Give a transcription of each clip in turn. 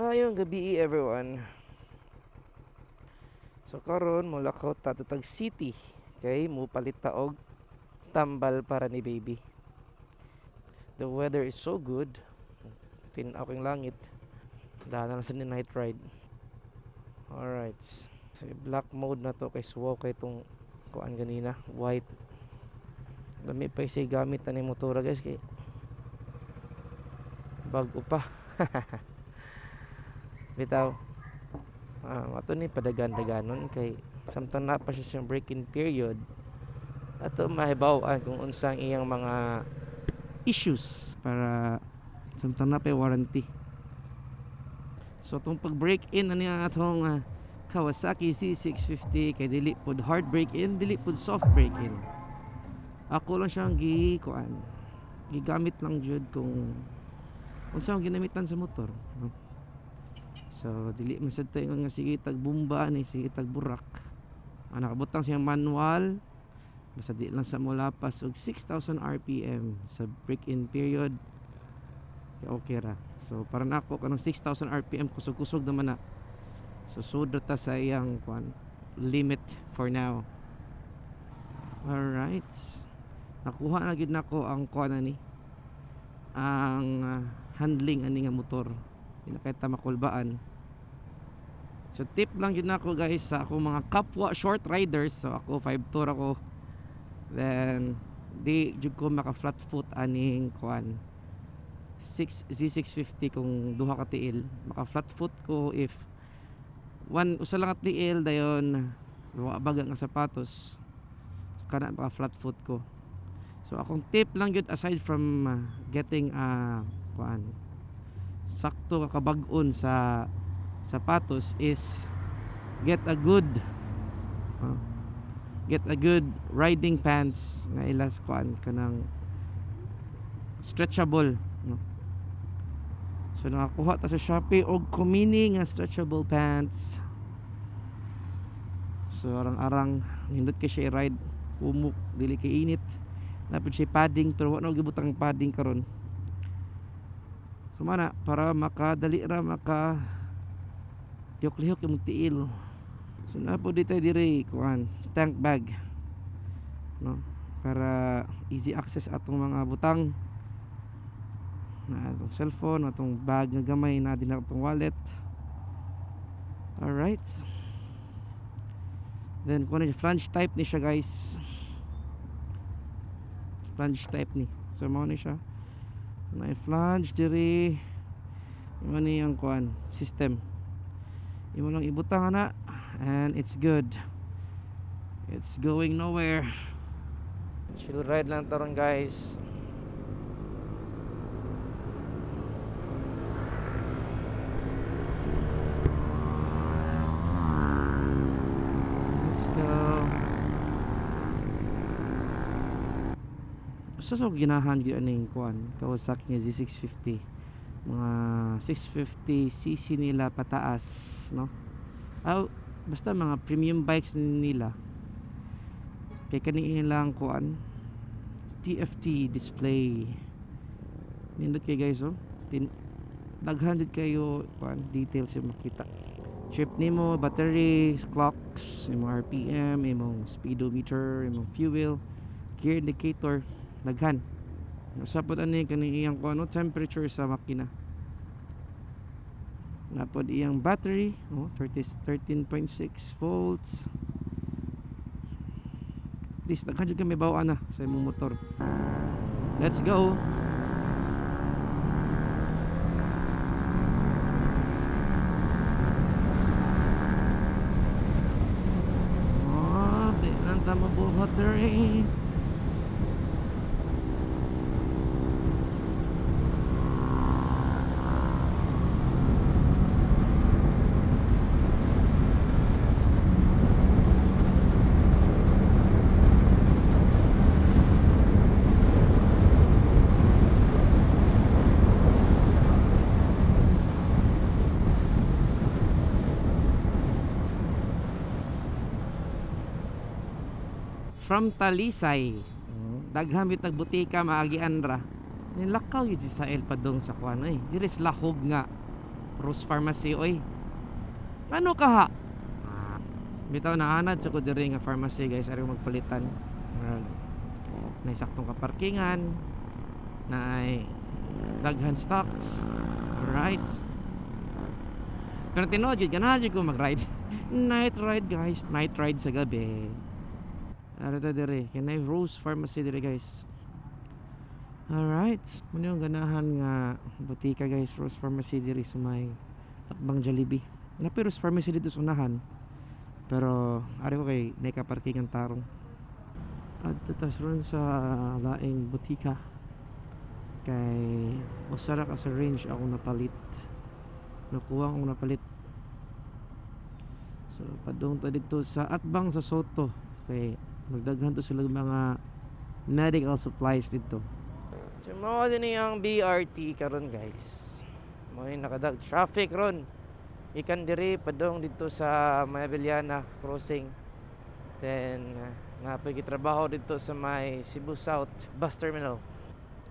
Maayong gabi everyone. So karon molakaw ta tag city kay mo palit ta og tambal para ni baby. The weather is so good. Tinaw king langit. Dana na sa ni night ride. Alright. So black mode na to kay suwaw kay tong kuan ganina, white. Dami pa say gamit ani motora guys kay bago pa. Bitaw. Ato ni padagan-daganon kay samtang na pa siya siyang break-in period ato mahibaw-an kung unsang iyang mga issues para samtang na pa warranty. So itong pag break-in ani ang atong Kawasaki C650 kay dili pod hard break-in, dili pod soft break-in. Ako lang siyang gigamit lang jud kung unsang ginamitan sa motor, no? So dili man sad tayo nga sige tag bumba ni sige tag burak. Nakabutang siyang manual basta di lang sa molapas og 6,000 RPM sa break-in period. Okay ra. So para nako kanang 6,000 RPM kusog-kusog naman na. So sudra ta sa iyang limit for now. Alright. Nakuha na gid nako ang ani ang handling ani nga motor. Pinakita makulbaan. So tip lang yun ako guys sa ako mga kapwa short riders. So ako 5'2" ako. Then di jud ko maka flat foot aning Z650 kung duha ka tiil. Maka flat foot ko if usa lang ka tiil dayon wa baga nga sapatos. So kana maka flat foot ko. So akong tip lang yun aside from getting sakto kakabag-on sa sapatos is get a good riding pants nga ilas kanang stretchable, no? So nakakuha ta sa Shopee og kumini nga stretchable pants. So arang-arang nindot kay siya ride umuk dili kay init. Napud siya padding pero wala gibutang padding karon. Sumana para makadali ra maka lihok-lihok yung tiil. So na po dito dire tank bag, no, para easy access atong mga butang na atong cellphone, atong bag nga gamay na din atong wallet. Alright. Then kung ano flange type ni siya guys, flange type ni. So mao ni siya na flange diri mo ni ang system imo lang ibutang na and it's good, it's going nowhere. Chill ride lang taron guys. Let's go. So ginahan gyud aning Kawasaki nga Z650, mga 650cc nila pataas, no? Basta mga premium bikes nila kay kani lang TFT display nindot kay guys, daghan jud kayo details yung makita. Chip nimo, battery, clocks, imong RPM, imong speedometer, imong fuel, gear indicator, daghan. Sapod ani kani iyang temperature sa makina. Napod iyang battery, 13.6 volts. This daghan jud kami bawaan na sa imong motor. Let's go. Di lang ta mabuhat diri. From Talisay, daghan bit nagbutika maagian ra. Nilakaw yun si Sael padong sa kuan diris lahog nga Rose Pharmacy. Oy, ano ka ha? Bitaw na anad sa ko diri nga pharmacy guys, ari magpalitan. May saktong kaparkingan, na ay daghan stocks. Right. Pero tinuod yun, ganahan ko mag-ride. Night ride guys, night ride sa gabi. Ari ta diri, kinay Rose Pharmacy diri guys. Alright, muna yung ganahan nga butika guys, Rose Pharmacy diri sa may Atbang Jollibee. Napi Rose Pharmacy dito sa unahan. Pero ari ko kay nakaparkingan tarong. At tatas ron sa laing butika. Kay usara ka sa range ako napalit. Nakuha akong napalit. So padung ta dito sa Atbang sa Soto. Kay magdaghan to sila mga medical supplies dito. So mo din yung BRT karon guys. Mo ni nakadag traffic ron. Ikan diri padong dito sa Mayabeliana crossing. Then nga pagkitrabaho dito sa may Cebu South Bus Terminal.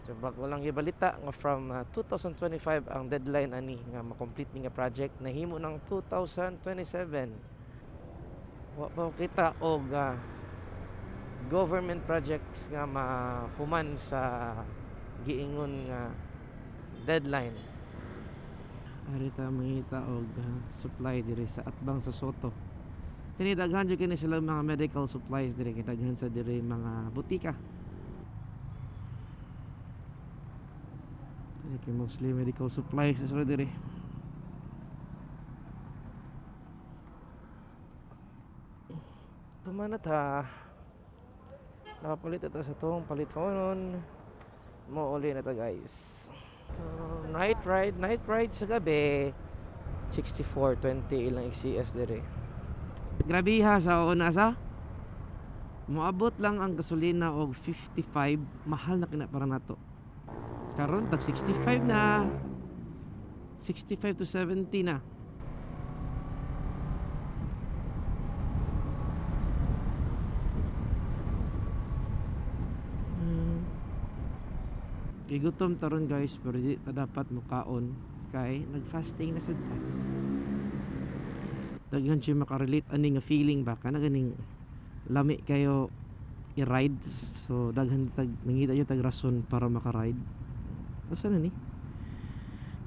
So bago lang gibalita nga from 2025 ang deadline ani nga ma-complete ni nga project, nahimo ng 2027. Wa pa kita og government projects nga mahuman sa giingon nga deadline. Arita mangita og supply diri sa Atbang sa Soto. Kini daghan jud kini sila mga medical supplies diri, daghan sa diri mga butika. Kini mostly medical supplies sa diri. Pamanat ha. Nakapalit ito sa tong palitonon. Mo uli na to guys. So, night ride sa gabi 64.20 ilang XCS dire. Grabe ha sa una sa moabot lang ang gasolina og 55, mahal na kina para nato. Karon tag 65 na. 65 to 70 na. Igutom taron guys, pero di pa dapat mukaon kay nag-fasting na sad ta. Daghan siya makarelate ani nga feeling ba kana ganing lami kayo i-ride. So daghan tag nangita yo tag rason para maka-ride. Asa na ni?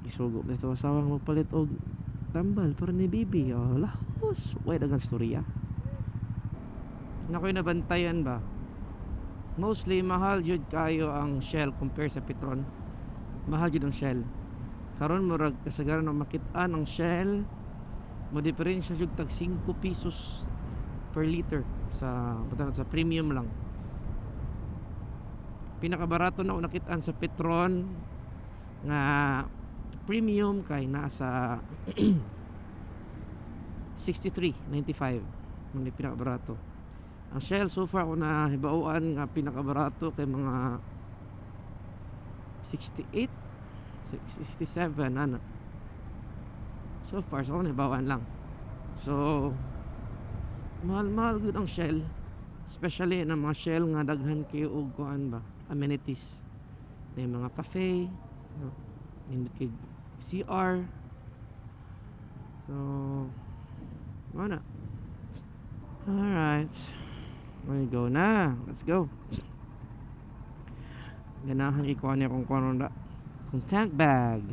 Isugo na to asawang magpalit og tambal para ni bibi. Oh, lahos. Way daghang storya. Nakoy nabantayan ba? Mostly mahal jud kayo ang Shell compare sa Petron. Mahal jud ang Shell. Karon murag kasagaran na makit-an ang Shell mo diferensya jud tag 5 pesos per liter sa premium lang. Pinakabarato na nakit-an sa Petron nga premium kay nasa 63.95 mo ni pinakabarato. Ang Shell so far ako na hibauan nga pinakabarato kay mga 68 67 ano. So far so ako hibauan lang. So mahal gud ang Shell, especially ng mga Shell nga daghan kayo og kuan ba amenities. May mga cafe, kay CR. So mana. Alright. We go na. Let's go. Ganahan ikuha niya kung kuha na kung tank bag.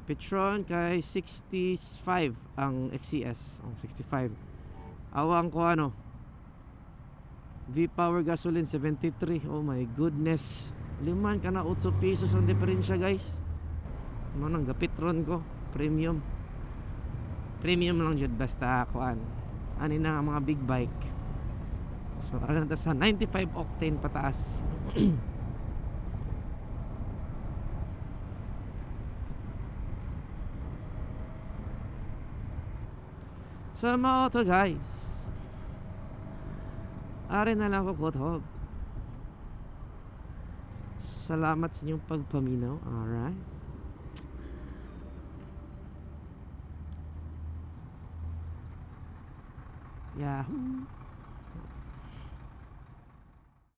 Petron kay 65 ang XCS. 65. Awang ko ano V-Power gasoline 73. Oh my goodness. Liman ka na 8 pesos ang diferensya guys. Manang Petron ko premium lang jud basta kuan. Ani na mga big bike. So ano na sa 95 octane pataas. So mga auto guys, ari na lang ako kutob. Salamat sa inyong pagpaminaw. Alright. Yahoo.